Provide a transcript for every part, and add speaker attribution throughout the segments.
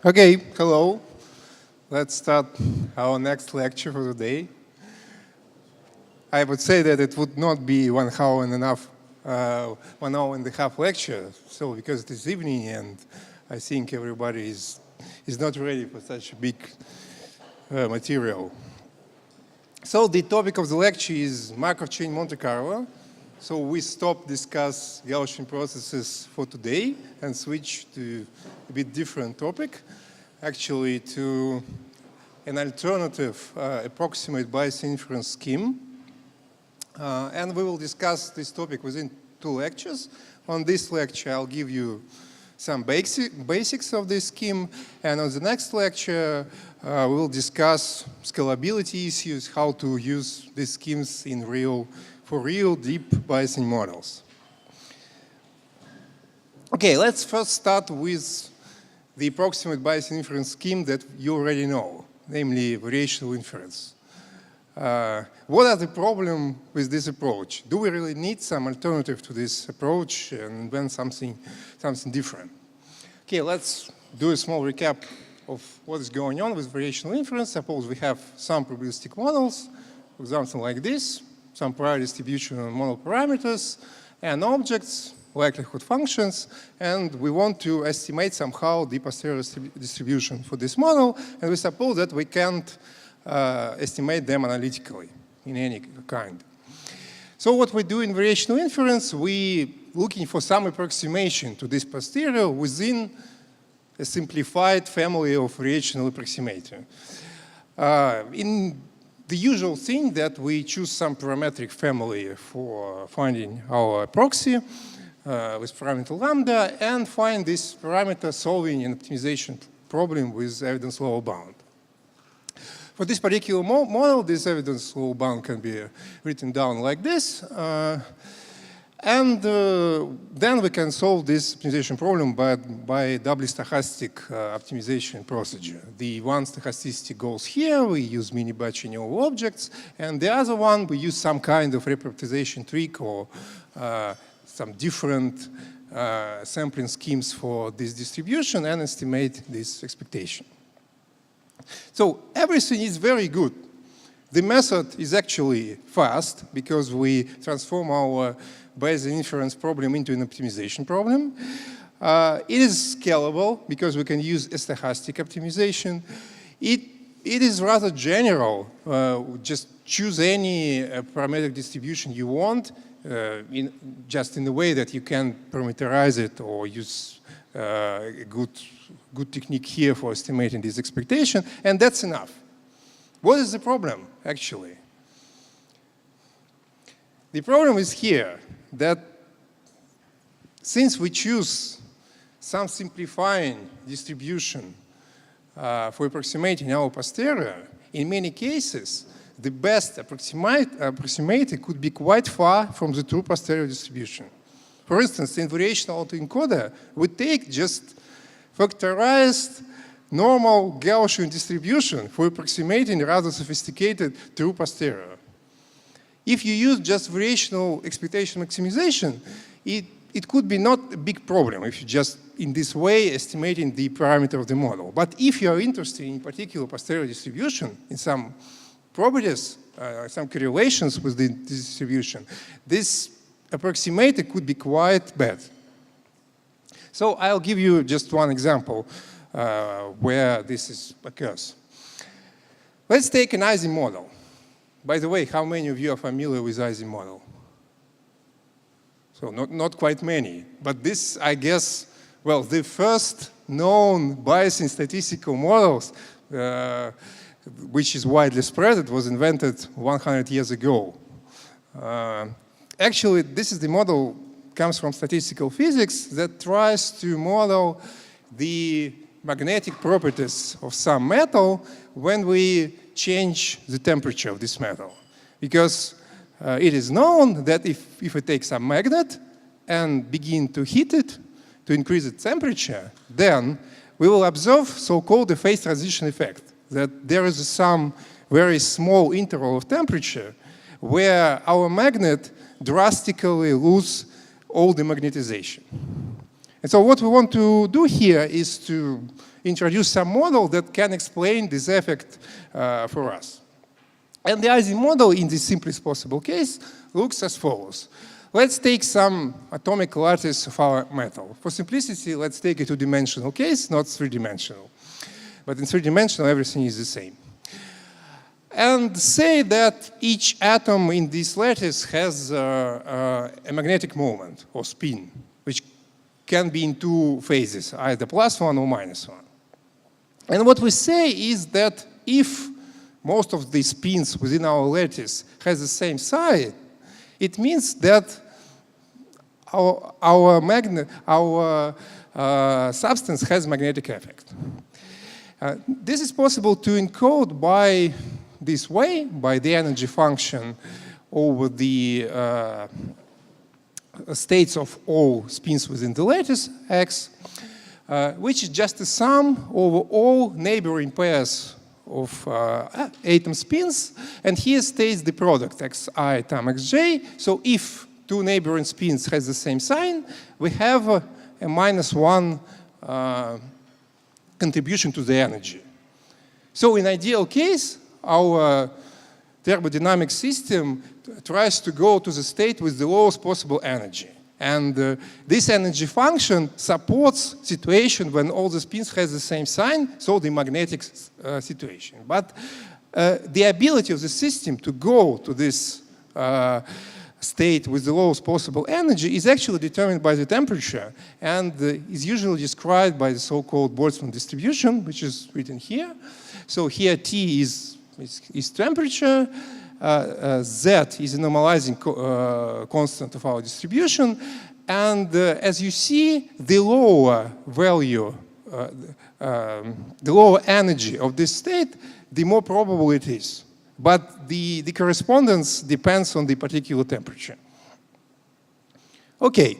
Speaker 1: Okay, hello. Let's start our next lecture for the day. I would say that it would not be 1 hour and a half lecture, so because it is evening and I think everybody is not ready for such a big material. So the topic of the lecture is Markov chain Monte Carlo. So we stop discuss Gaussian processes for today and switch to a bit different topic, actually to an alternative approximate Bayes inference scheme. And we will discuss this topic within 2 lectures. On this lecture, I'll give you some basics of this scheme. And on the next lecture, we will discuss scalability issues, how to use these schemes for real deep Bayesian models. Okay, let's first start with the approximate Bayesian inference scheme that you already know, namely variational inference. What are the problems with this approach? Do we really need some alternative to this approach and invent something different? Okay, let's do a small recap of what is going on with variational inference. Suppose we have some probabilistic models, for example, like this, some prior distribution on model parameters and objects, likelihood functions, and we want to estimate somehow the posterior distribution for this model, and we suppose that we can't estimate them analytically in any kind. So what we do in variational inference, we looking for some approximation to this posterior within a simplified family of variational approximator. In the usual thing that we choose some parametric family for finding our proxy with parameter lambda and find this parameter solving an optimization problem with evidence lower bound. For this particular model, this evidence lower bound can be written down like this. Then we can solve this optimization problem by doubly stochastic optimization procedure. The one stochasticity goes here, we use mini-batching all objects, and the other one we use some kind of reprioritization trick or some different sampling schemes for this distribution and estimate this expectation. So everything is very good. The method is actually fast because we transform our Bayesian inference problem into an optimization problem. It is scalable because we can use a stochastic optimization. It is rather general. Just choose any parametric distribution you want, just in the way that you can parameterize it or use a good technique here for estimating this expectation, and that's enough. What is the problem, actually? The problem is here that since we choose some simplifying distribution for approximating our posterior, in many cases, the best approximator could be quite far from the true posterior distribution. For instance, in variational autoencoder, we take just factorized normal Gaussian distribution for approximating rather sophisticated true posterior. If you use just variational expectation maximization, it could be not a big problem if you just in this way estimating the parameter of the model. But if you are interested in particular posterior distribution, in some properties, some correlations with the distribution, this approximator could be quite bad. So I'll give you just one example where this occurs. Let's take an Ising model. By the way, how many of you are familiar with Ising model? So not quite many, but this, I guess, well, the first known Bayesian statistical models, which is widely spread, it was invented 100 years ago. Actually, this is the model comes from statistical physics that tries to model the magnetic properties of some metal when we change the temperature of this metal. Because it is known that if we take some magnet and begin to heat it, to increase its temperature, then we will observe so-called phase transition effect, that there is some very small interval of temperature where our magnet drastically loses all the magnetization. And so what we want to do here is to introduce some model that can explain this effect for us. And the Ising model, in the simplest possible case, looks as follows. Let's take some atomic lattice of our metal. For simplicity, let's take a two-dimensional case, not three-dimensional. But in three-dimensional, everything is the same. And say that each atom in this lattice has a magnetic moment, or spin, which can be in two phases, either +1 or -1. And what we say is that if most of the spins within our lattice has the same sign, it means that our substance has magnetic effect. This is possible to encode by this way, by the energy function over the states of all spins within the lattice X, which is just a sum over all neighboring pairs of atom spins, and here stays the product xi times xj. So if two neighboring spins has the same sign, we have a -1 contribution to the energy. So in ideal case, our thermodynamic system tries to go to the state with the lowest possible energy. And this energy function supports situation when all the spins has the same sign, so the magnetic situation. But the ability of the system to go to this state with the lowest possible energy is actually determined by the temperature, and is usually described by the so-called Boltzmann distribution, which is written here. So here T is temperature, Z is a normalizing constant of our distribution, and as you see, the lower value, the lower energy of this state, the more probable it is. But the correspondence depends on the particular temperature. Okay,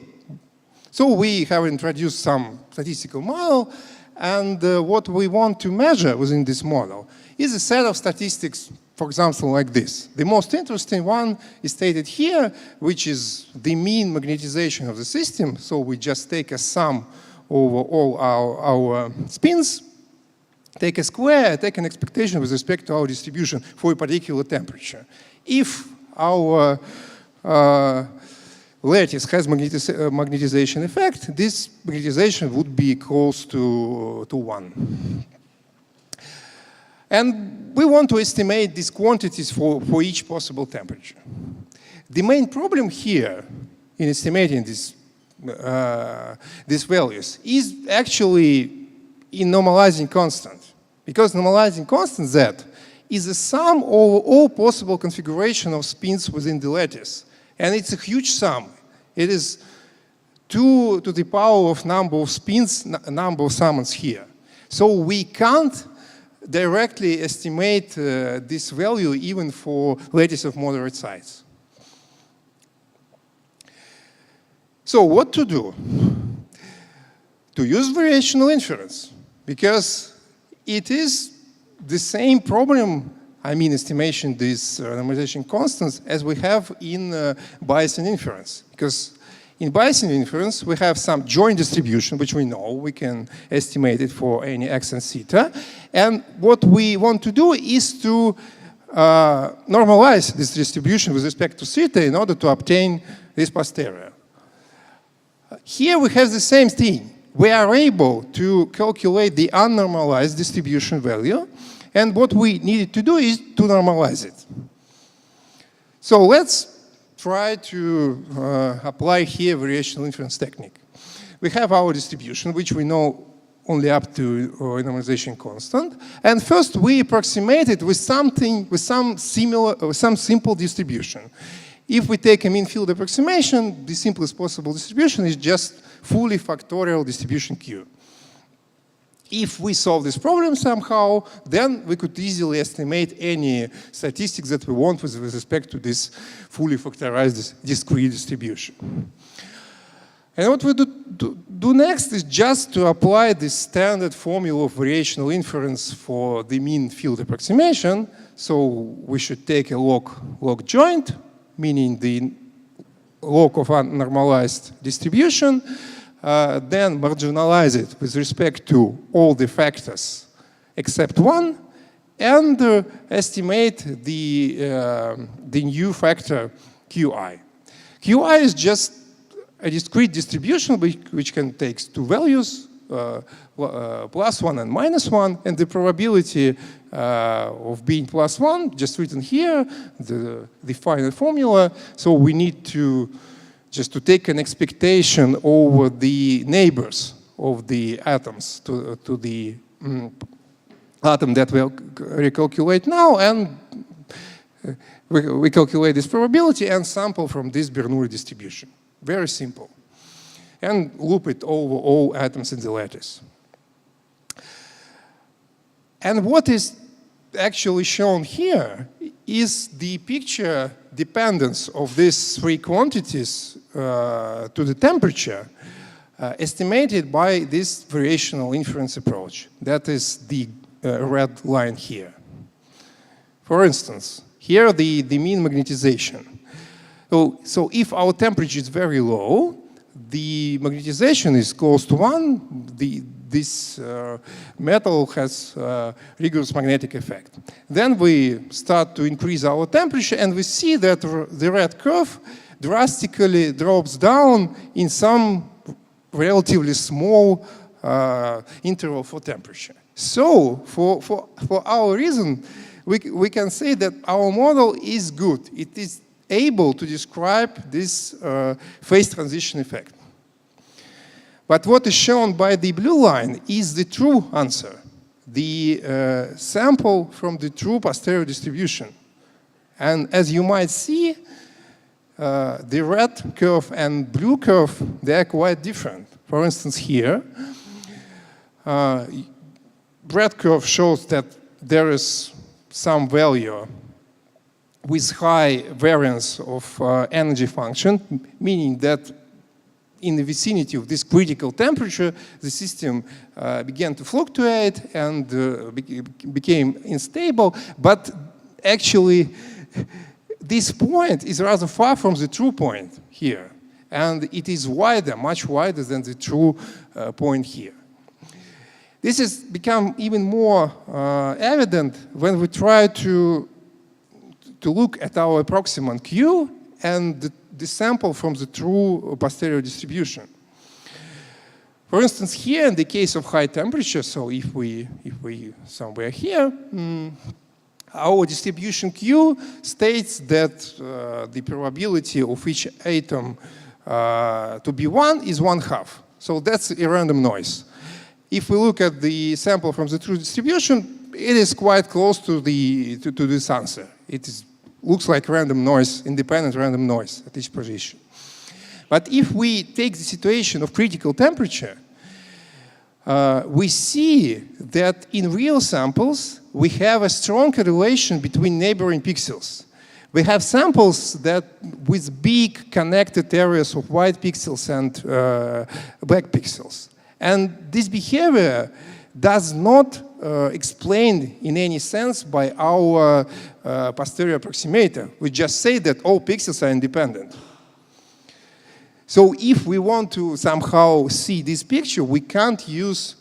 Speaker 1: so we have introduced some statistical model, and what we want to measure within this model is a set of statistics, for example, like this. The most interesting one is stated here, which is the mean magnetization of the system. So we just take a sum over all our spins, take a square, take an expectation with respect to our distribution for a particular temperature. If our lattice has magnetization effect, this magnetization would be close to 1. And we want to estimate these quantities for each possible temperature. The main problem here in estimating these values is actually in normalizing constant. Because normalizing constant Z is a sum over all possible configuration of spins within the lattice. And it's a huge sum. It is 2 to the power of number of spins, number of summons here. So we can't directly estimate this value even for lattice of moderate size. So what to do? To use variational inference, because it is the same problem, I mean estimation these normalization constants, as we have in Bayesian inference. Because in Bayesian inference, we have some joint distribution, which we know. We can estimate it for any x and theta. And what we want to do is to normalize this distribution with respect to theta in order to obtain this posterior. Here we have the same thing. We are able to calculate the unnormalized distribution value. And what we needed to do is to normalize it. So let's try to apply here variational inference technique. We have our distribution, which we know only up to normalization constant. And first we approximate it with something, with some simple distribution. If we take a mean field approximation, the simplest possible distribution is just fully factorial distribution Q. If we solve this problem somehow, then we could easily estimate any statistics that we want with respect to this fully factorized discrete distribution. And what we do next is just to apply the standard formula of variational inference for the mean field approximation. So we should take a log joint, meaning the log of unnormalized distribution, then marginalize it with respect to all the factors except one, and estimate the new factor Qi. Qi is just a discrete distribution which can take two values, +1 and -1, and the probability of being +1 just written here, the final formula. So we need to just to take an expectation over the neighbors of the atoms to the atom that we'll recalculate now, and we calculate this probability and sample from this Bernoulli distribution. Very simple. And loop it over all atoms in the lattice. And what is actually shown here is the picture dependence of these three quantities to the temperature estimated by this variational inference approach. That is the red line here. For instance, here the mean magnetization. So if our temperature is very low, the magnetization is close to 1. This metal has rigorous magnetic effect. Then we start to increase our temperature, and we see that the red curve drastically drops down in some relatively small interval for temperature. So for our reason, we can say that our model is good. It is able to describe this phase transition effect. But what is shown by the blue line is the true answer, the sample from the true posterior distribution. And as you might see, the red curve and blue curve, they are quite different. For instance, here, red curve shows that there is some value with high variance of energy function, meaning that in the vicinity of this critical temperature, the system began to fluctuate and became unstable. But actually, this point is rather far from the true point here. And it is wider, much wider than the true point here. This has become even more evident when we try to look at our approximant Q and the sample from the true posterior distribution. For instance, here in the case of high temperature, so if we somewhere here, our distribution Q states that the probability of each atom to be 1 is 1/2. So that's a random noise. If we look at the sample from the true distribution, it is quite close to this answer. It looks like random noise, independent random noise at each position. But if we take the situation of critical temperature, we see that in real samples, we have a strong correlation between neighboring pixels. We have samples that with big connected areas of white pixels and black pixels. And this behavior does not explained in any sense by our posterior approximator. We just say that all pixels are independent. So if we want to somehow see this picture, we can't use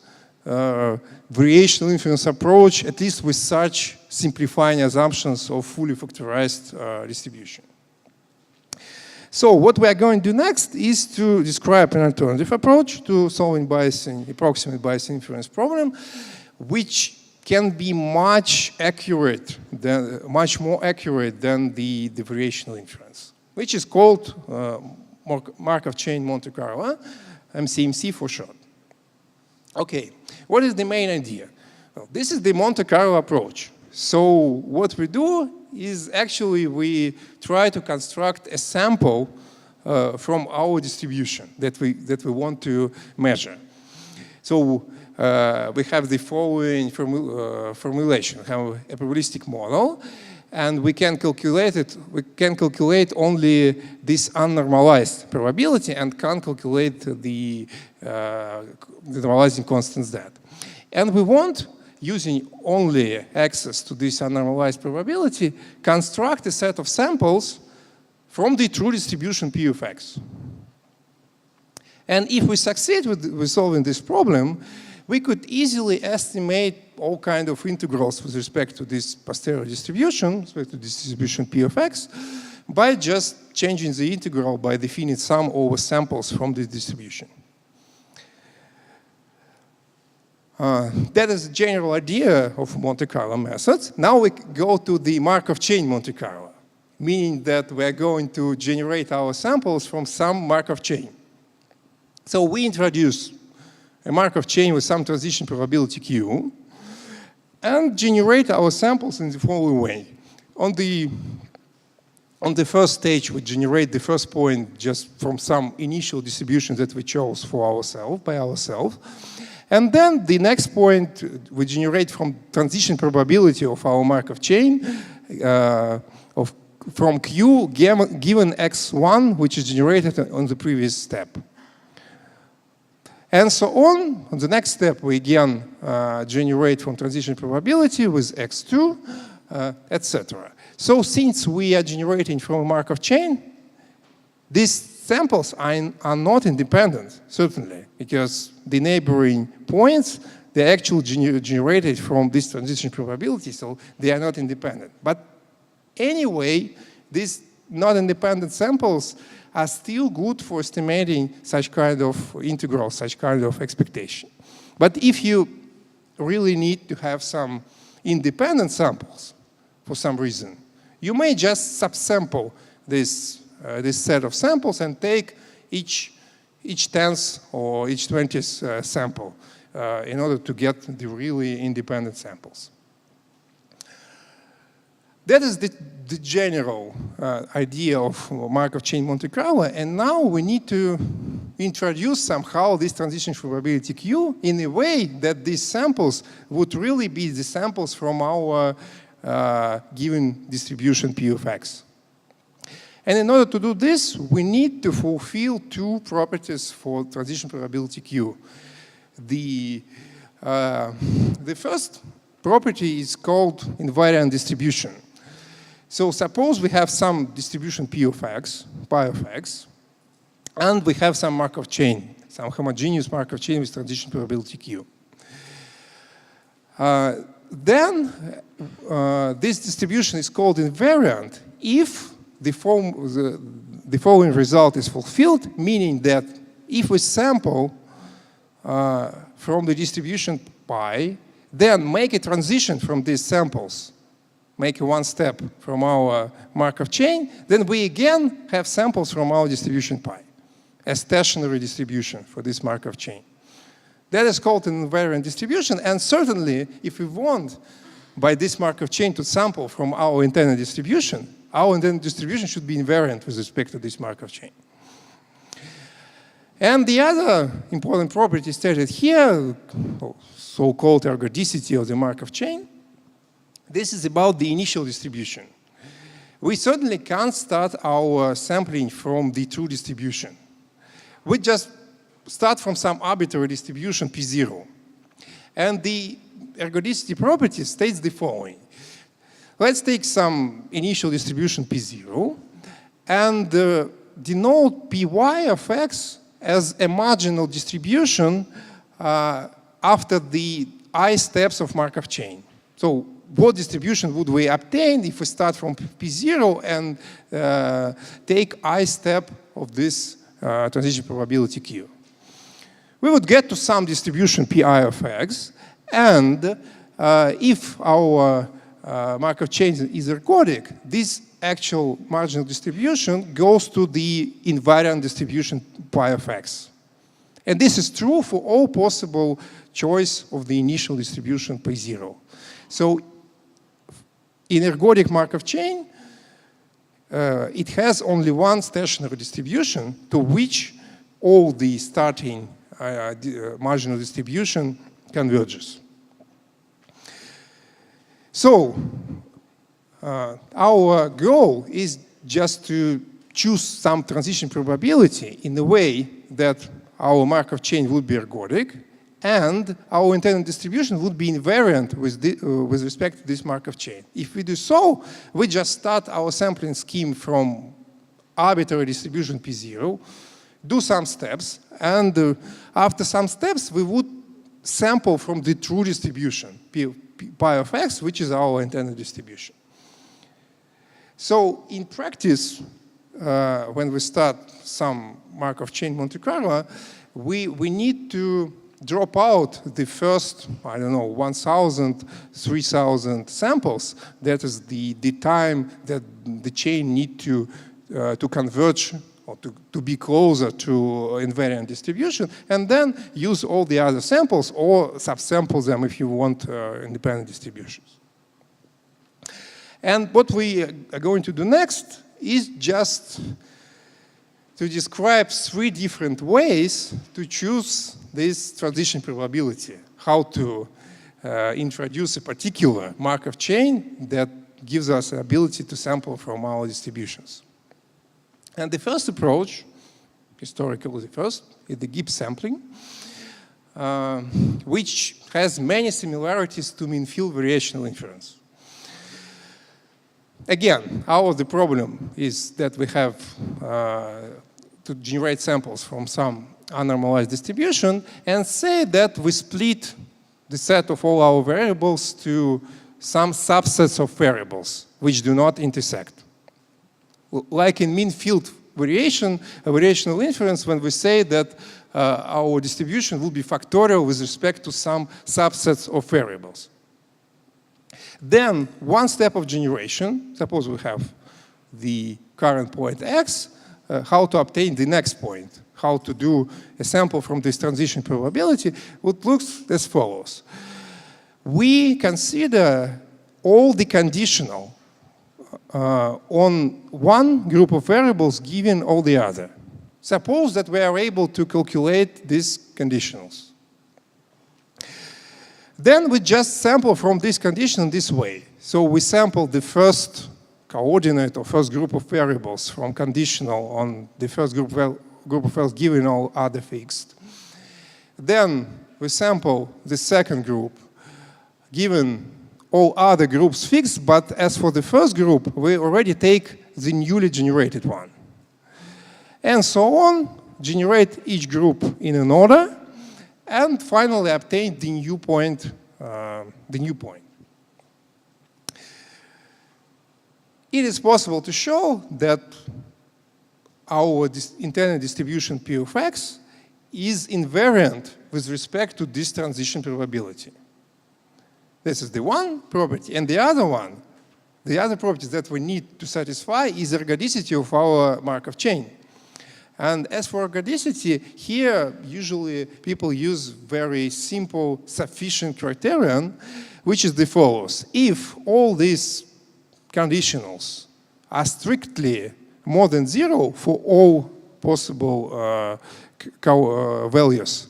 Speaker 1: variational inference approach, at least with such simplifying assumptions of fully factorized distribution. So what we are going to do next is to describe an alternative approach to solving approximate Bayes inference problem, which can be much more accurate than the variational inference, which is called Markov chain Monte Carlo, MCMC for short. Okay, what is the main idea? Well, this is the Monte Carlo approach. So what we do is actually we try to construct a sample from our distribution that we want to measure. So we have the following formulation. We have a probabilistic model, and we can calculate it. We can calculate only this unnormalized probability and can't calculate the normalizing constants that. And we want, using only access to this unnormalized probability, construct a set of samples from the true distribution P of x. And if we succeed with solving this problem, we could easily estimate all kinds of integrals with respect to this posterior distribution, with respect to this distribution P of x, by just changing the integral by defining sum over samples from this distribution. That is the general idea of Monte Carlo methods. Now we go to the Markov chain Monte Carlo, meaning that we're going to generate our samples from some Markov chain. So we introduce a Markov chain with some transition probability Q and generate our samples in the following way. On the first stage, we generate the first point just from some initial distribution that we chose for ourselves, by ourselves. And then the next point we generate from transition probability of our Markov chain from Q given x1, which is generated on the previous step. And so on the next step, we again generate from transition probability with x2, etc. So since we are generating from a Markov chain, these samples are not independent, certainly, because the neighboring points, they're actually generated from this transition probability, so they are not independent. But anyway, these not independent samples are still good for estimating such kind of integral, such kind of expectation. But if you really need to have some independent samples for some reason, you may just subsample this set of samples and take each 10th or each 20th sample in order to get the really independent samples. That is the general idea of Markov chain Monte Carlo, and now we need to introduce somehow this transition probability Q in a way that these samples would really be the samples from our given distribution P of x. And in order to do this, we need to fulfill two properties for transition probability Q. The first property is called invariant distribution. So suppose we have some distribution P of x, pi of x, and we have some Markov chain, some homogeneous Markov chain with transition probability Q. Then this distribution is called invariant if the following result is fulfilled, meaning that if we sample from the distribution pi, then make a transition from these samples, make one step from our Markov chain, then we again have samples from our distribution pi, a stationary distribution for this Markov chain. That is called an invariant distribution, and certainly if we want by this Markov chain to sample from our intended distribution, our intended distribution should be invariant with respect to this Markov chain. And the other important property stated here, so-called ergodicity of the Markov chain, this is about the initial distribution. We certainly can't start our sampling from the true distribution. We just start from some arbitrary distribution P0. And the ergodicity property states the following. Let's take some initial distribution P0 and denote Py of x as a marginal distribution after the I steps of Markov chain. So what distribution would we obtain if we start from P0 and take I step of this transition probability Q? We would get to some distribution Pi of x, and if our Markov chain is ergodic, this actual marginal distribution goes to the invariant distribution pi of x. And this is true for all possible choice of the initial distribution P0. So in ergodic Markov chain, it has only one stationary distribution to which all the starting marginal distribution converges. So our goal is just to choose some transition probability in a way that our Markov chain would be ergodic and our intended distribution would be invariant with respect to this Markov chain. If we do so, we just start our sampling scheme from arbitrary distribution P0, do some steps, and after some steps, we would sample from the true distribution, pi of x, which is our intended distribution. So in practice, when we start some Markov chain Monte Carlo, we need to drop out the first, I don't know, 1,000, 3,000 samples. That is the time that the chain need to converge or to be closer to invariant distribution, and then use all the other samples or subsample them if you want independent distributions. And what we are going to do next is just to describe 3 different ways to choose this transition probability, how to introduce a particular Markov chain that gives us the ability to sample from our distributions. And the first approach, historically the first, is the Gibbs sampling, which has many similarities to mean field variational inference. Again, the problem is that we have to generate samples from some unnormalized distribution and say that we split the set of all our variables to some subsets of variables which do not intersect. Like in mean field variation, a variational inference, when we say that our distribution will be factorial with respect to some subsets of variables. Then one step of generation, suppose we have the current point x, how to obtain the next point, how to do a sample from this transition probability, would look as follows. We consider all the conditional on one group of variables given all the other. Suppose that we are able to calculate these conditionals. Then we just sample from this condition this way. So we sample the first coordinate or first group of variables from conditional on the first group of variables given all other fixed. Then we sample the second group given all other groups fixed, but as for the first group, we already take the newly generated one. And so on, generate each group in an order, and finally obtain the new point. It is possible to show that our intended distribution P of x is invariant with respect to this transition probability. This is the one property, and the other one, the other property that we need to satisfy is ergodicity of our Markov chain. And as for ergodicity, here usually people use very simple sufficient criterion, which is the follows. If all these conditionals are strictly more than 0 for all possible values,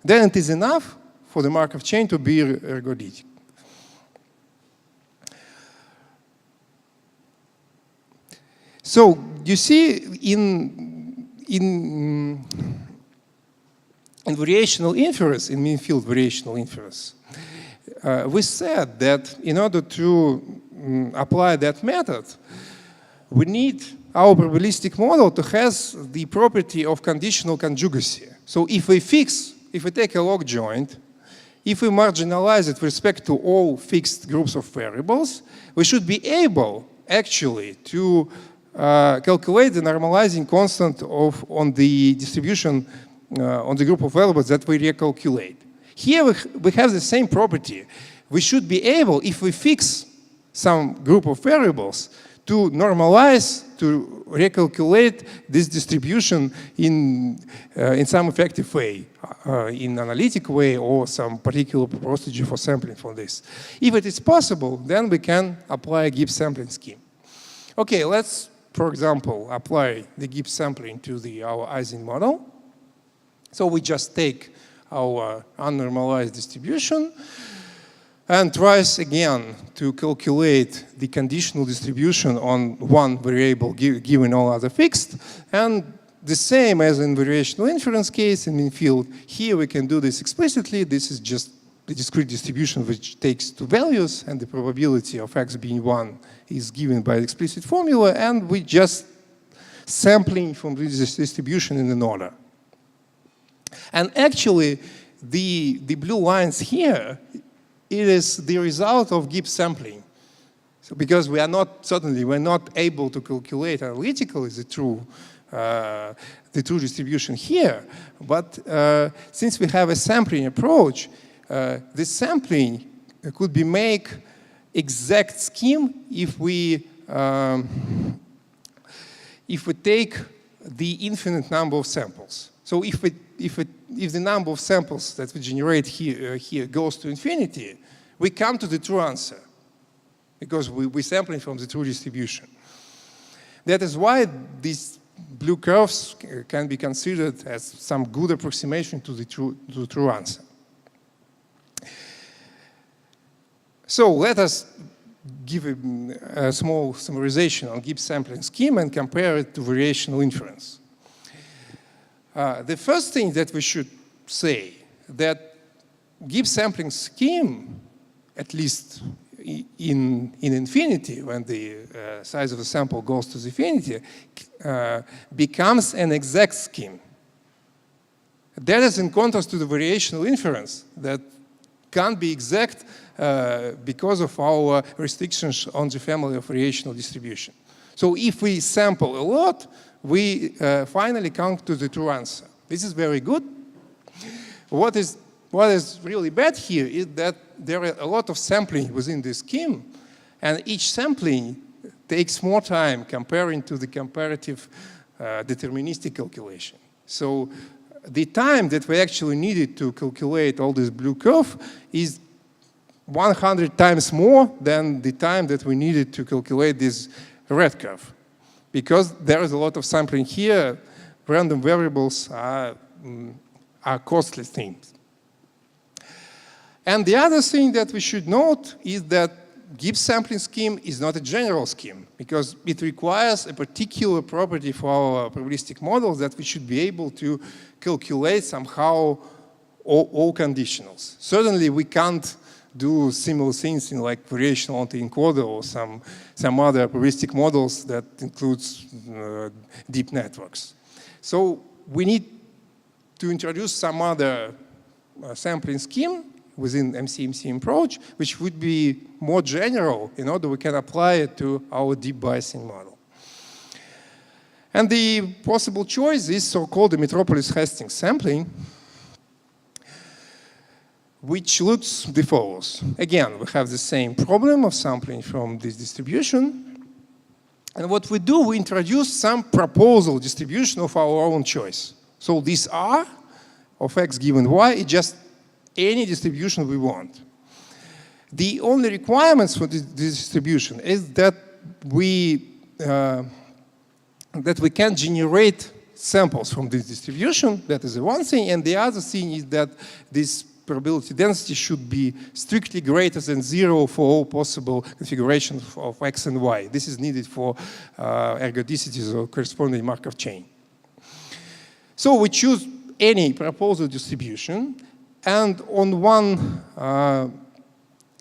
Speaker 1: then it is enough for the Markov chain to be ergodic. So you see, in variational inference, in mean field variational inference, we said that in order to apply that method, we need our probabilistic model to have the property of conditional conjugacy. So if we take a log joint, if we marginalize it with respect to all fixed groups of variables, we should be able actually to calculate the normalizing constant on the distribution on the group of variables that we recalculate. Here we have the same property. We should be able, if we fix some group of variables, to normalize, to recalculate this distribution in some effective way, in analytic way, or some particular procedure for sampling for this. If it is possible, then we can apply a Gibbs sampling scheme. Okay, let's, for example, apply the Gibbs sampling to our Ising model. So we just take our unnormalized distribution and tries again to calculate the conditional distribution on one variable given all other fixed. And the same as in variational inference case in mean field, here we can do this explicitly. This is just the discrete distribution which takes 2 values, and the probability of x being 1 is given by the explicit formula, and we just sampling from this distribution in an order. And actually, the blue lines here, it is the result of Gibbs sampling. So because we are not, certainly, we're not able to calculate analytically the true distribution here. But since we have a sampling approach, this sampling could be make exact scheme if we take the infinite number of samples. So if the number of samples that we generate here goes to infinity, we come to the true answer because we're sampling from the true distribution. That is why these blue curves can be considered as some good approximation to the true answer. So let us give a small summarization on Gibbs sampling scheme and compare it to variational inference. The first thing that we should say that Gibbs sampling scheme, at least in infinity, when the size of the sample goes to the infinity, becomes an exact scheme. That is in contrast to the variational inference that can't be exact because of our restrictions on the family of variational distribution. So if we sample a lot, we finally come to the true answer. This is very good. What is really bad here is that there are a lot of sampling within this scheme, and each sampling takes more time comparing to the comparative deterministic calculation. So the time that we actually needed to calculate all this blue curve is 100 times more than the time that we needed to calculate this red curve. Because there is a lot of sampling here, random variables are costly things. And the other thing that we should note is that Gibbs sampling scheme is not a general scheme because it requires a particular property for our probabilistic models that we should be able to calculate somehow all conditionals. Certainly we can't do similar things in like variational autoencoder or some other probabilistic models that includes deep networks. So we need to introduce some other sampling scheme within MCMC approach, which would be more general in order we can apply it to our deep biasing model. And the possible choice is so-called the Metropolis Hastings sampling, which looks the follows. Again, we have the same problem of sampling from this distribution. And what we do, we introduce some proposal distribution of our own choice. So this R of x given y is just any distribution we want. The only requirements for this distribution is that we can generate samples from this distribution. That is the one thing. And the other thing is that this probability density should be strictly greater than 0 for all possible configurations of x and y. This is needed for ergodicities or corresponding Markov chain. So we choose any proposal distribution, and on one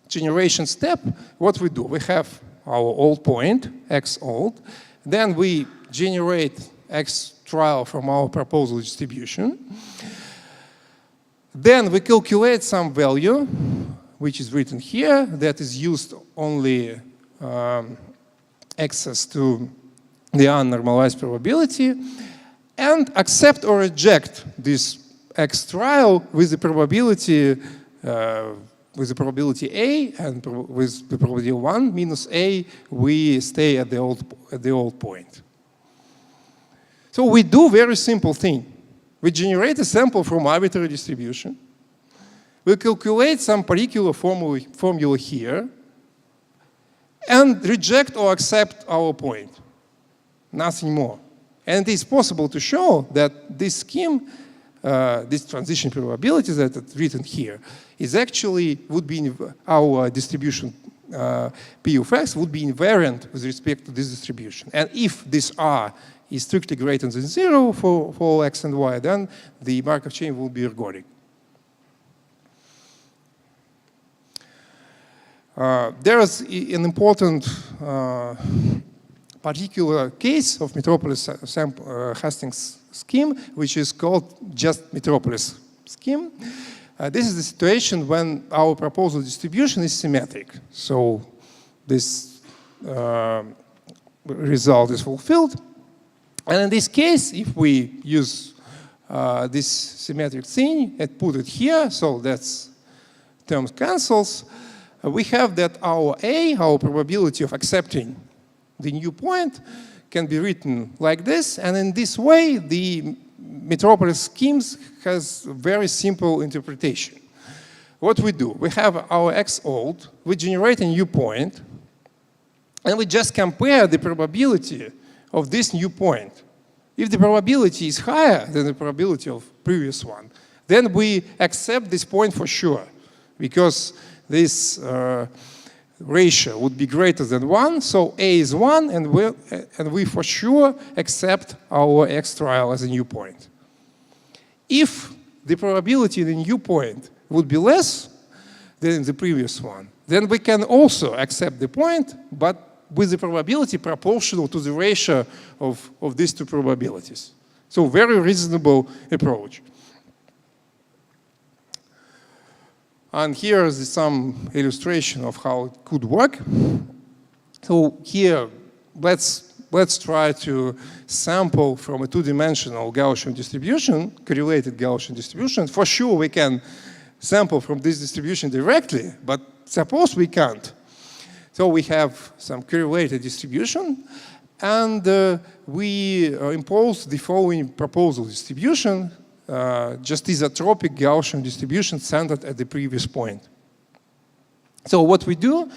Speaker 1: generation step, what we do, we have our old point, x old, then we generate x trial from our proposal distribution. Then we calculate some value, which is written here, that is used only access to the unnormalized probability, and accept or reject this x trial with the probability A, and with the probability 1 minus A, we stay at the old point. So we do very simple thing. We generate a sample from arbitrary distribution. We calculate some particular formula here and reject or accept our point. Nothing more. And it is possible to show that this scheme, this transition probability that is written here, is actually would be our distribution P of x would be invariant with respect to this distribution. And if this R is strictly greater than 0 for all x and y, then the Markov chain will be ergodic. There is an important particular case of Metropolis Hastings scheme, which is called just Metropolis scheme. This is the situation when our proposal distribution is symmetric. So this result is fulfilled. And in this case, if we use this symmetric thing and put it here, so that's terms cancels, we have that our A, our probability of accepting the new point, can be written like this. And in this way, the Metropolis schemes has very simple interpretation. What we do, we have our X old, we generate a new point, and we just compare the probability of this new point. If the probability is higher than the probability of previous one, then we accept this point for sure, because this ratio would be greater than 1, so A is 1, and we for sure accept our X trial as a new point. If the probability of the new point would be less than the previous one, then we can also accept the point, but with the probability proportional to the ratio of these two probabilities. So very reasonable approach. And here is some illustration of how it could work. So here, let's try to sample from a two-dimensional Gaussian distribution, correlated Gaussian distribution. For sure, we can sample from this distribution directly, but suppose we can't. So we have some correlated distribution, and we impose the following proposal distribution, just isotropic Gaussian distribution centered at the previous point. So what we do,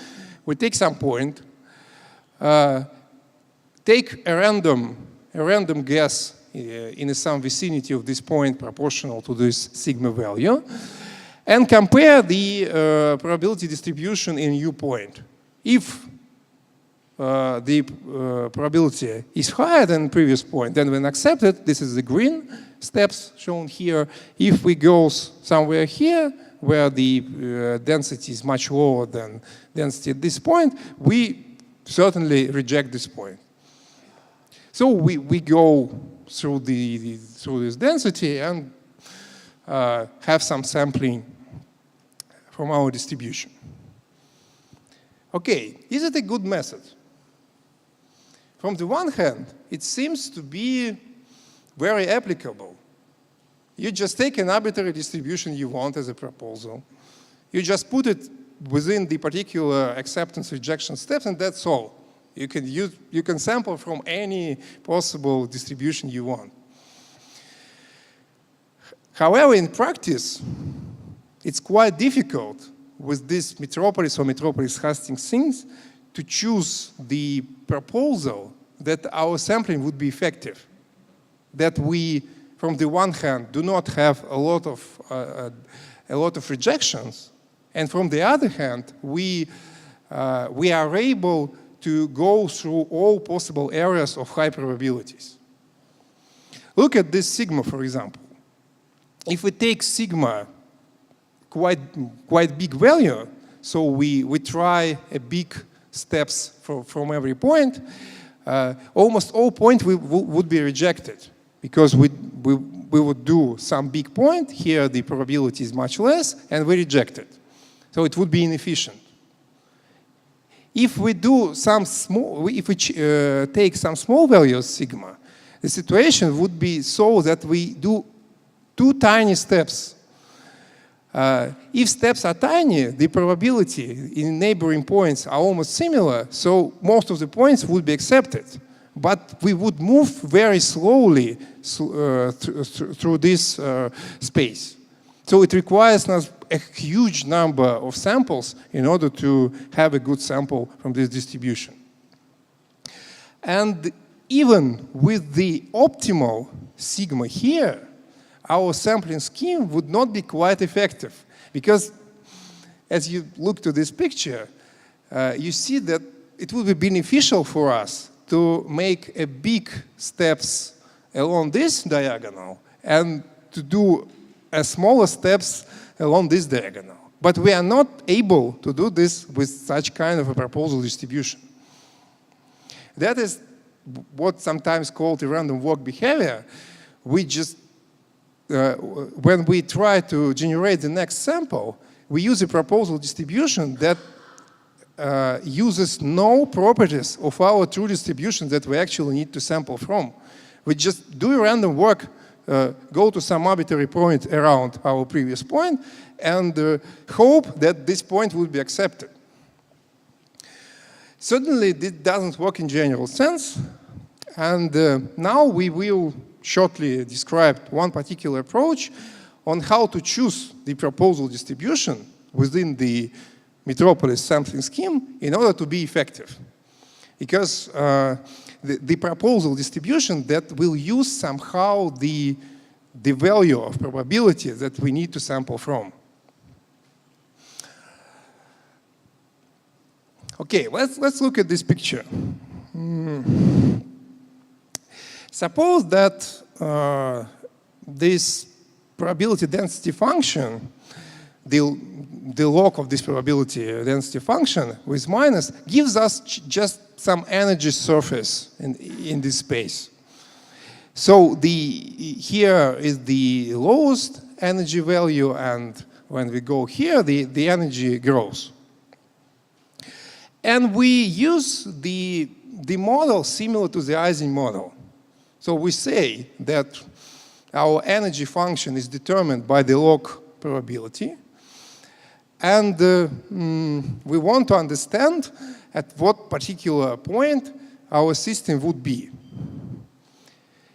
Speaker 1: we take some point, take a random guess in some vicinity of this point proportional to this sigma value, and compare the probability distribution in new point. If the probability is higher than previous point, then when accepted, this is the green steps shown here. If we go somewhere here, where the density is much lower than density at this point, we certainly reject this point. So we go through through this density and have some sampling from our distribution. Okay, is it a good method? From the one hand, it seems to be very applicable. You just take an arbitrary distribution you want as a proposal. You just put it within the particular acceptance rejection steps, and that's all. You can sample from any possible distribution you want. However, in practice, it's quite difficult with this Metropolis or Metropolis Hastings things to choose the proposal that our sampling would be effective. That we, from the one hand, do not have a lot of rejections, and from the other hand, we are able to go through all possible areas of high probabilities. Look at this sigma, for example. If we take sigma quite big value, so we try a big steps from every point, almost all points would be rejected, because we would do some big point, here the probability is much less, and we reject it. So it would be inefficient. If we do some small, if we take some small values sigma, the situation would be so that we do two tiny steps. If steps are tiny, the probability in neighboring points are almost similar, so most of the points would be accepted. But we would move very slowly through this space. So it requires us a huge number of samples in order to have a good sample from this distribution. And even with the optimal sigma here, our sampling scheme would not be quite effective, because as you look to this picture, you see that it would be beneficial for us to make a big steps along this diagonal and to do a smaller steps along this diagonal. But we are not able to do this with such kind of a proposal distribution. That is what's sometimes called a random walk behavior, we just, when we try to generate the next sample, we use a proposal distribution that uses no properties of our true distribution that we actually need to sample from. We just do a random walk, go to some arbitrary point around our previous point, and hope that this point will be accepted. Certainly, this doesn't work in general sense, and now we will shortly describe one particular approach on how to choose the proposal distribution within the Metropolis sampling scheme in order to be effective. Because the proposal distribution that will use somehow the value of probability that we need to sample from. Okay, let's look at this picture. Suppose that this probability density function, the log of this probability density function with minus gives us just some energy surface in this space. So here is the lowest energy value, and when we go here, the energy grows. And we use the model similar to the Ising model. So we say that our energy function is determined by the log probability. And we want to understand at what particular point our system would be.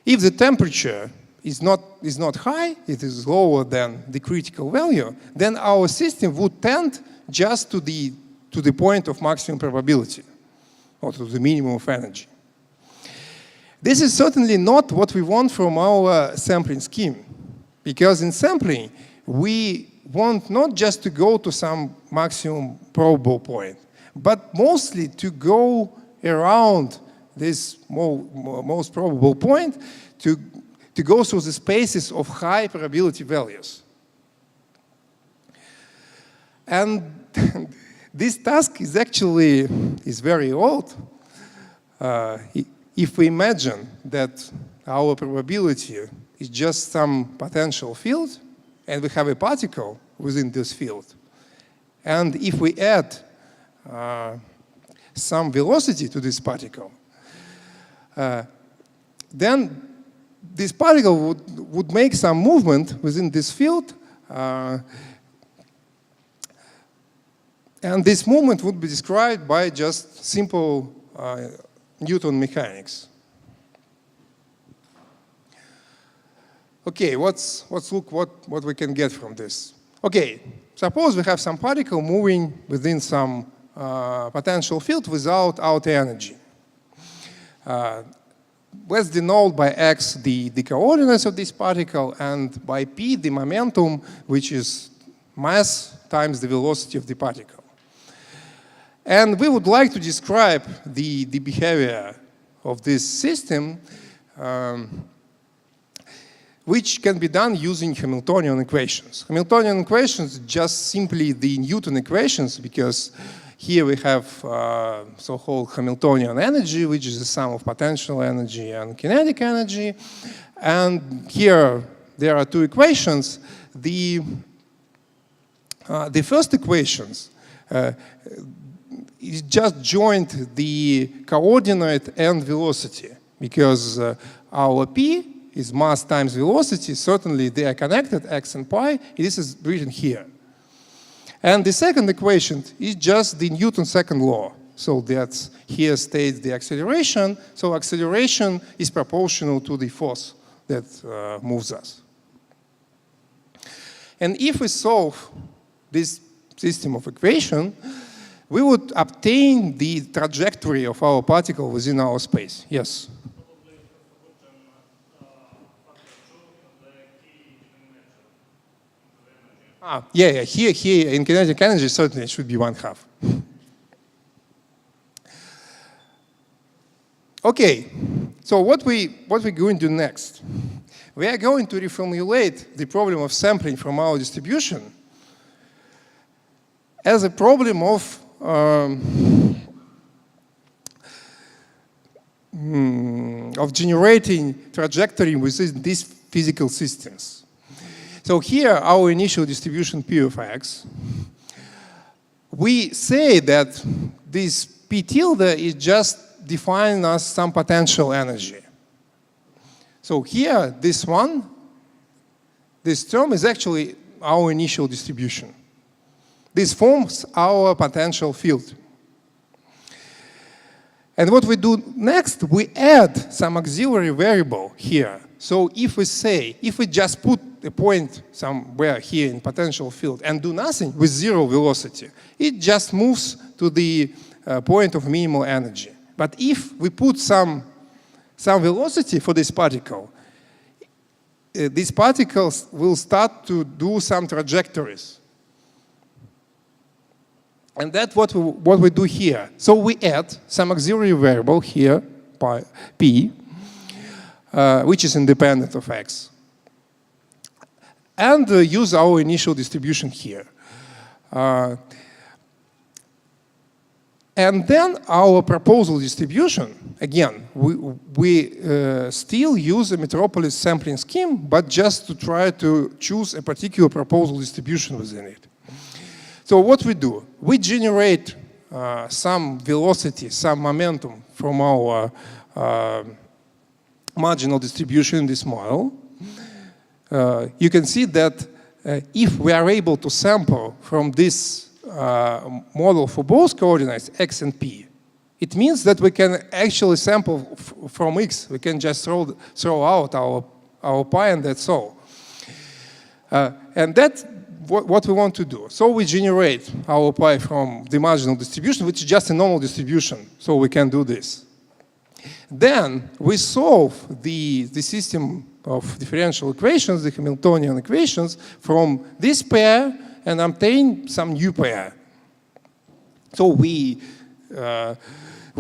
Speaker 1: If the temperature is not high, it is lower than the critical value, then our system would tend just to the point of maximum probability, or to the minimum of energy. This is certainly not what we want from our sampling scheme, because in sampling, we want not just to go to some maximum probable point, but mostly to go around this most probable point to go through the spaces of high probability values. And this task is actually very old. If we imagine that our probability is just some potential field, and we have a particle within this field, and if we add some velocity to this particle, then this particle would make some movement within this field, and this movement would be described by just simple Newton mechanics. Okay, let's look what we can get from this. Okay, suppose we have some particle moving within some potential field without outer energy. Let's denote by x the coordinates of this particle, and by p the momentum, which is mass times the velocity of the particle. And we would like to describe the behavior of this system, which can be done using Hamiltonian equations. Hamiltonian equations are just simply the Newton equations, because here we have so-called Hamiltonian energy, which is the sum of potential energy and kinetic energy. And here there are two equations. The first equations is just joined the coordinate and velocity, because our p is mass times velocity. Certainly they are connected, x and pi. This is written here. And the second equation is just the Newton's second law. So that's here states the acceleration. So acceleration is proportional to the force that moves us. And if we solve this system of equation, we would obtain the trajectory of our particle within our space. Yes? Yeah, here in kinetic energy, certainly it should be 1/2. Okay, so what we're going to do next? We are going to reformulate the problem of sampling from our distribution as a problem of generating trajectory within these physical systems. So here, our initial distribution P of x, we say that this P tilde is just defining as some potential energy. So here, this term is actually our initial distribution. This forms our potential field. And what we do next, we add some auxiliary variable here. So if we just put a point somewhere here in potential field and do nothing with zero velocity, it just moves to the point of minimal energy. But if we put some velocity for this particle, these particles will start to do some trajectories. And that's what we do here. So we add some auxiliary variable here, P, which is independent of x, and use our initial distribution here. And then our proposal distribution, again, we still use a Metropolis sampling scheme, but just to try to choose a particular proposal distribution within it. So what we do, we generate some velocity, some momentum from our marginal distribution in this model. You can see that if we are able to sample from this model for both coordinates, x and p, it means that we can actually sample from x. We can just throw out our pi, and that's all. And that's what we want to do. So we generate our pi from the marginal distribution, which is just a normal distribution, so we can do this. Then we solve the system of differential equations, the Hamiltonian equations, from this pair and obtain some new pair. So we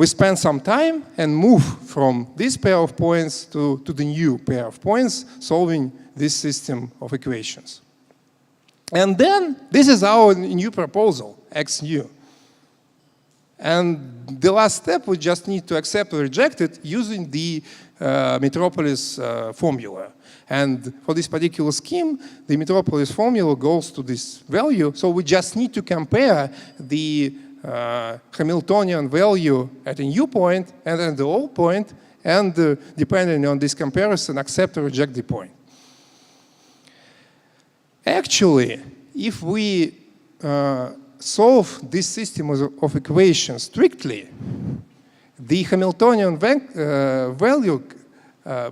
Speaker 1: spend some time and move from this pair of points to the new pair of points, solving this system of equations. And then this is our new proposal, x nu. And the last step, we just need to accept or reject it using the Metropolis formula. And for this particular scheme, the Metropolis formula goes to this value. So we just need to compare the Hamiltonian value at a new point and at the old point, and depending on this comparison, accept or reject the point. Actually, if we solve this system of equations strictly, the Hamiltonian value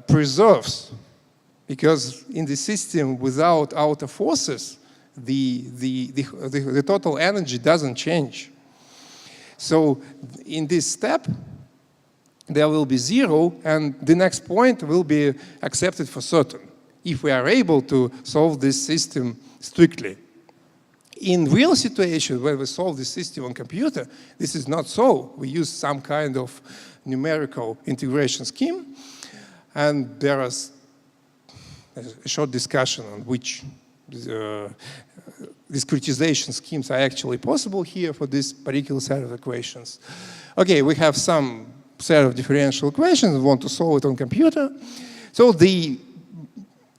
Speaker 1: preserves, because in the system without outer forces, the total energy doesn't change. So in this step, there will be zero, and the next point will be accepted for certain, if we are able to solve this system strictly. In real situation, when we solve the system on computer, this is not so. We use some kind of numerical integration scheme, and there is a short discussion on which discretization schemes are actually possible here for this particular set of equations. Okay, we have some set of differential equations. We want to solve it on computer. So the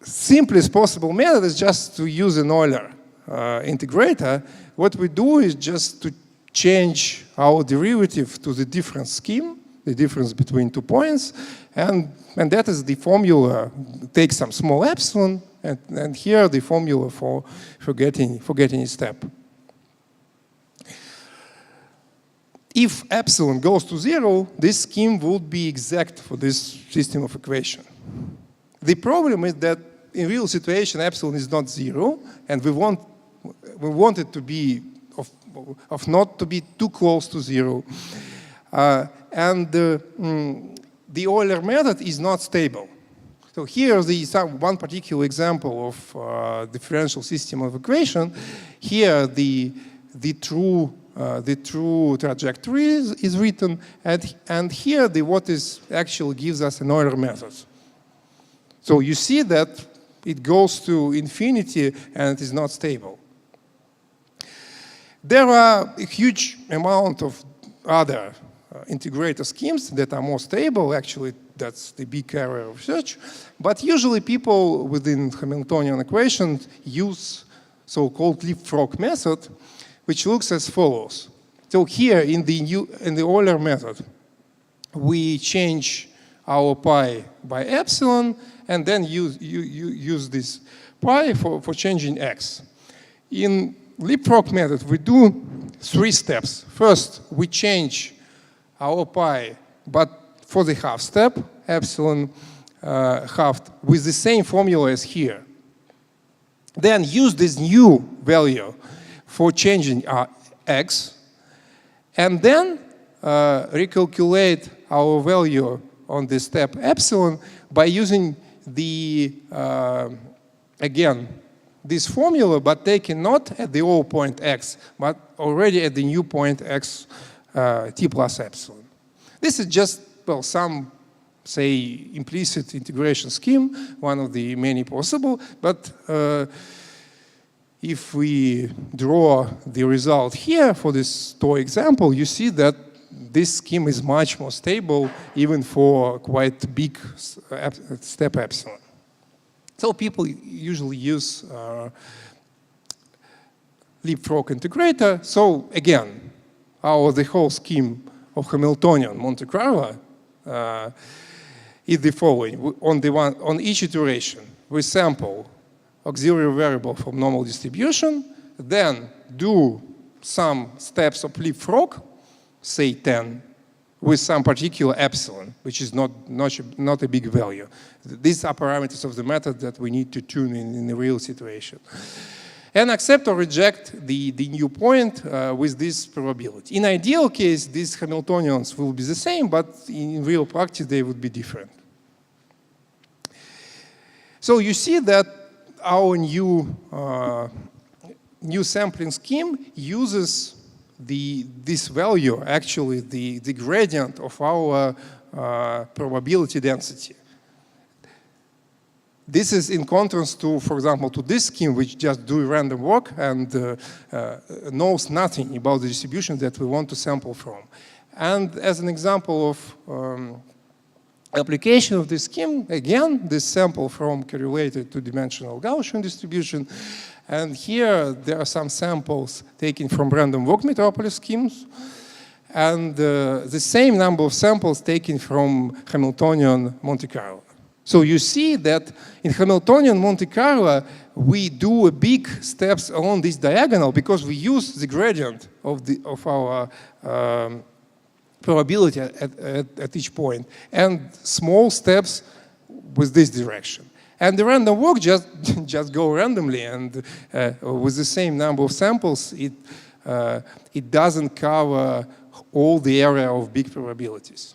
Speaker 1: simplest possible method is just to use an Euler integrator. What we do is just to change our derivative to the difference scheme, the difference between 2 points, and that is the formula. Take some small epsilon, and here the formula for getting a step. If epsilon goes to 0, this scheme would be exact for this system of equation. The problem is that in real situation, epsilon is not 0, and we want it to be of not to be too close to 0. And the Euler method is not stable. So here is one particular example of differential system of equation. Here the true trajectory is written, and here what is actually gives us an Euler method. So you see that it goes to infinity and it is not stable. There are a huge amount of other integrator schemes that are more stable. Actually, that's the big area of research. But usually people within Hamiltonian equations use so-called leapfrog method, which looks as follows. So here in the Euler method, we change our pi by epsilon, and then use this pi for changing x. In leapfrog method, we do 3 steps. First, we change our pi, but for the half step, epsilon halved, with the same formula as here. Then use this new value for changing our x, and then recalculate our value on the step epsilon by using the, again, this formula, but taken not at the old point x, but already at the new point x t plus epsilon. This is just, well, some, say, implicit integration scheme, one of the many possible, but if we draw the result here for this toy example, you see that this scheme is much more stable, even for quite big step epsilon. So people usually use leapfrog integrator. So again, the whole scheme of Hamiltonian Monte Carlo is the following. On each iteration, we sample auxiliary variable from normal distribution, then do some steps of leapfrog, say 10, with some particular epsilon, which is not a big value. These are parameters of the method that we need to tune in the real situation. And accept or reject the new point with this probability. In ideal case, these Hamiltonians will be the same, but in real practice, they would be different. So you see that our new sampling scheme uses this value, actually the gradient of our probability density. This is in contrast to, for example, to this scheme, which just do random walk and knows nothing about the distribution that we want to sample from. And as an example of application of this scheme, again, this sample from correlated two-dimensional Gaussian distribution. And here, there are some samples taken from random walk Metropolis schemes, and the same number of samples taken from Hamiltonian Monte Carlo. So you see that in Hamiltonian Monte Carlo, we do big steps along this diagonal because we use the gradient of our probability at each point, and small steps with this direction. And the random walk just go randomly, and with the same number of samples, it doesn't cover all the area of big probabilities.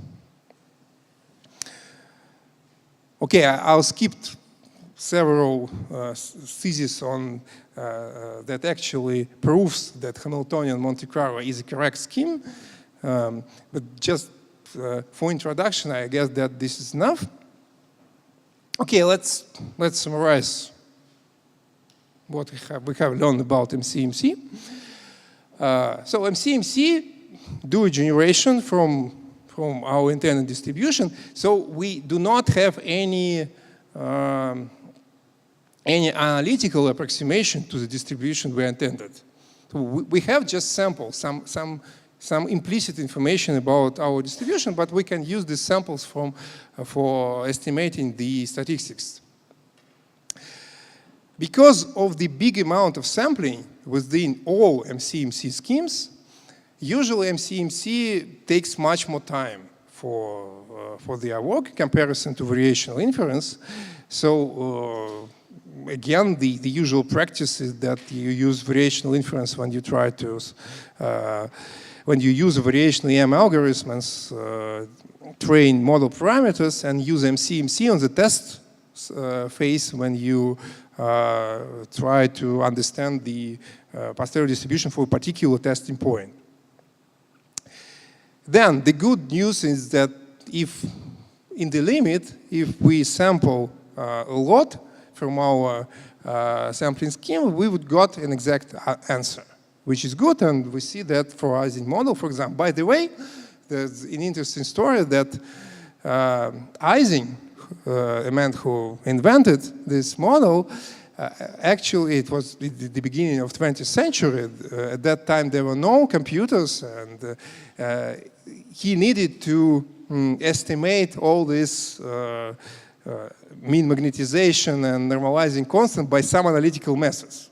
Speaker 1: Okay, I'll skip several theses on that actually proves that Hamiltonian Monte Carlo is a correct scheme. But just for introduction, I guess that this is enough. Okay, let's summarize what we have learned about MCMC. So MCMC do a generation from our intended distribution. So we do not have any analytical approximation to the distribution we intended. So we have just samples, some implicit information about our distribution, but we can use these samples for estimating the statistics. Because of the big amount of sampling within all MCMC schemes, usually MCMC takes much more time for their work in comparison to variational inference. So again, the usual practice is that you use variational inference when you try to when you use variational EM algorithms, train model parameters, and use MCMC on the test phase when you try to understand the posterior distribution for a particular testing point. Then the good news is that if, in the limit, if we sample a lot from our sampling scheme, we would get an exact answer, which is good, and we see that for Ising model, for example. By the way, there's an interesting story that Ising, a man who invented this model, actually it was the beginning of 20th century. At that time there were no computers, and he needed to estimate all this mean magnetization and normalizing constant by some analytical methods.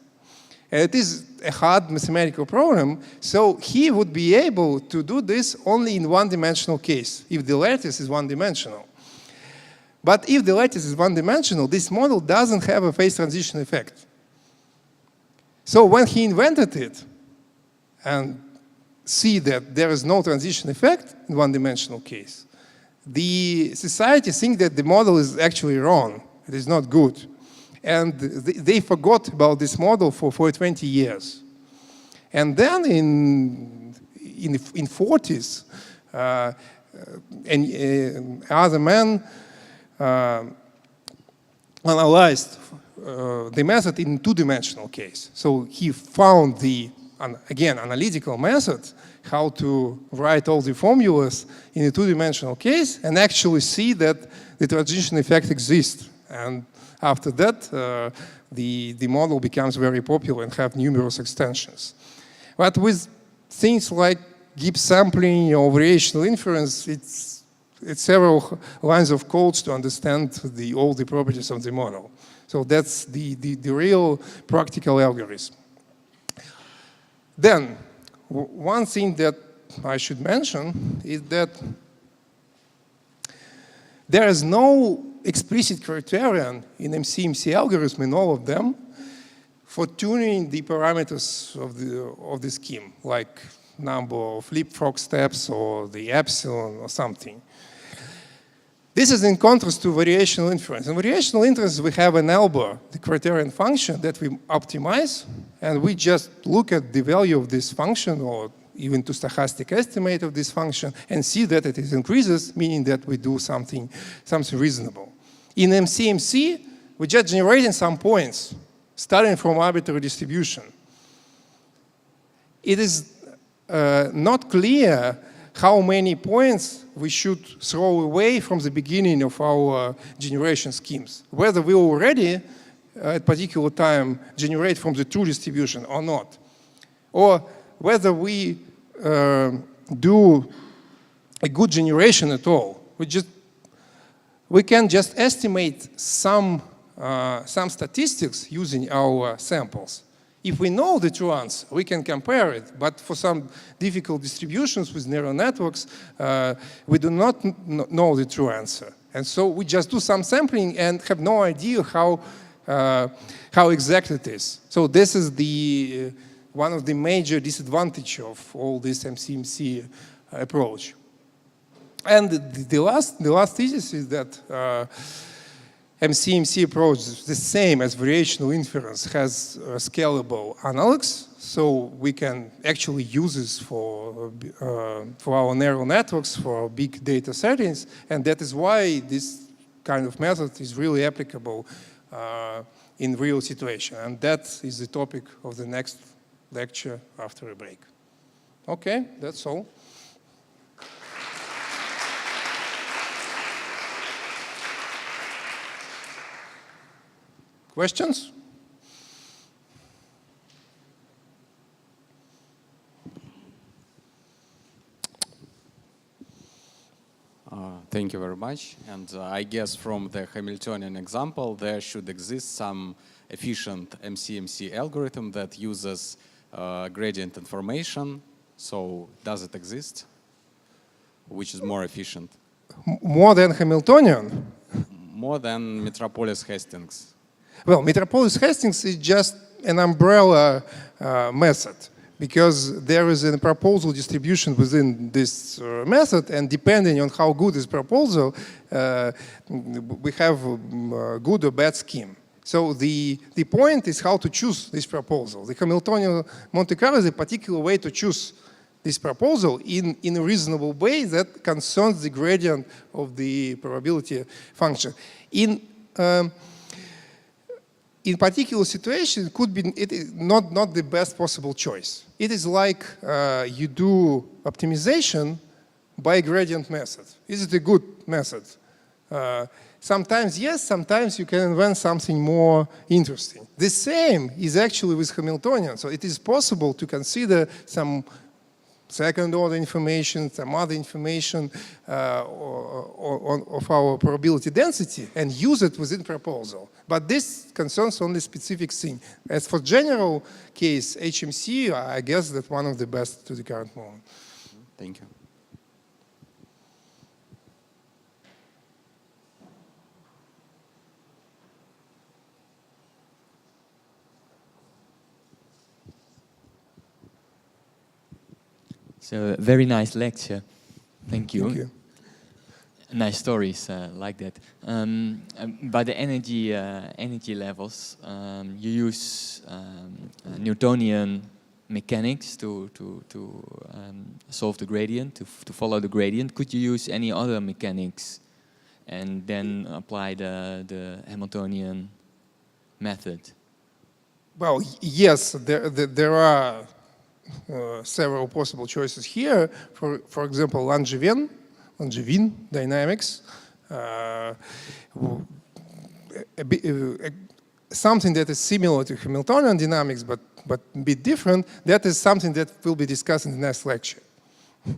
Speaker 1: And it is a hard mathematical problem, so he would be able to do this only in one-dimensional case, if the lattice is one-dimensional. But if the lattice is one-dimensional, this model doesn't have a phase transition effect. So when he invented it, and see that there is no transition effect in one-dimensional case, the society thinks that the model is actually wrong. It is not good. And they forgot about this model for 20 years. And then in 40s, other man analyzed the method in two-dimensional case. So he found the, again, analytical method, how to write all the formulas in a two-dimensional case and actually see that the transition effect exists. And after that, the model becomes very popular and have numerous extensions. But with things like Gibbs sampling or variational inference, it's several lines of codes to understand all the properties of the model. So that's the real practical algorithm. Then, one thing that I should mention is that there is no explicit criterion in HMC algorithm, in all of them, for tuning the parameters of the scheme, like number of leapfrog steps or the epsilon or something. This is in contrast to variational inference. In variational inference, we have an ELBA, the criterion function that we optimize, and we just look at the value of this function or even to stochastic estimate of this function and see that it increases, meaning that we do something reasonable. In MCMC, we're just generating some points, starting from arbitrary distribution. It is not clear how many points we should throw away from the beginning of our generation schemes, whether we already at a particular time generate from the true distribution or not, or whether we do a good generation at all. We can just estimate some statistics using our samples. If we know the true answer, we can compare it. But for some difficult distributions with neural networks, we do not know the true answer. And so we just do some sampling and have no idea how exact it is. So this is one of the major disadvantages of all this MCMC approach. And the last thesis is that MCMC approach is the same as variational inference, has scalable analogs, so we can actually use this for our neural networks, for big data settings, and that is why this kind of method is really applicable in real situation. And that is the topic of the next lecture after a break. Okay, that's all. Questions?
Speaker 2: Thank you very much. And I guess from the Hamiltonian example, there should exist some efficient MCMC algorithm that uses gradient information. So does it exist? Which is more efficient?
Speaker 1: More than Hamiltonian?
Speaker 2: More than Metropolis Hastings.
Speaker 1: Well, Metropolis Hastings is just an umbrella method, because there is a proposal distribution within this method, and depending on how good is proposal, we have a good or bad scheme. So the point is how to choose this proposal. The Hamiltonian Monte Carlo is a particular way to choose this proposal in a reasonable way that concerns the gradient of the probability function. In particular situation, it could be not the best possible choice. It is like you do optimization bi-gradient method. Is it a good method? Sometimes yes, sometimes you can invent something more interesting. The same is actually with Hamiltonian. So it is possible to consider some second-order information, some other information of our probability density and use it within proposal. But this concerns only specific thing. As for general case, HMC, I guess that's one of the best to the current moment.
Speaker 2: Thank you.
Speaker 3: So, very nice lecture. Thank you.
Speaker 1: Thank you.
Speaker 3: Nice stories like that. By the energy levels, you use Newtonian mechanics to solve the gradient, to follow the gradient. Could you use any other mechanics and then apply the Hamiltonian method? Well,
Speaker 1: yes, there are several possible choices here. For example, Langevin dynamics, something that is similar to Hamiltonian dynamics, but a bit different. That is something that will be discussed in the next lecture.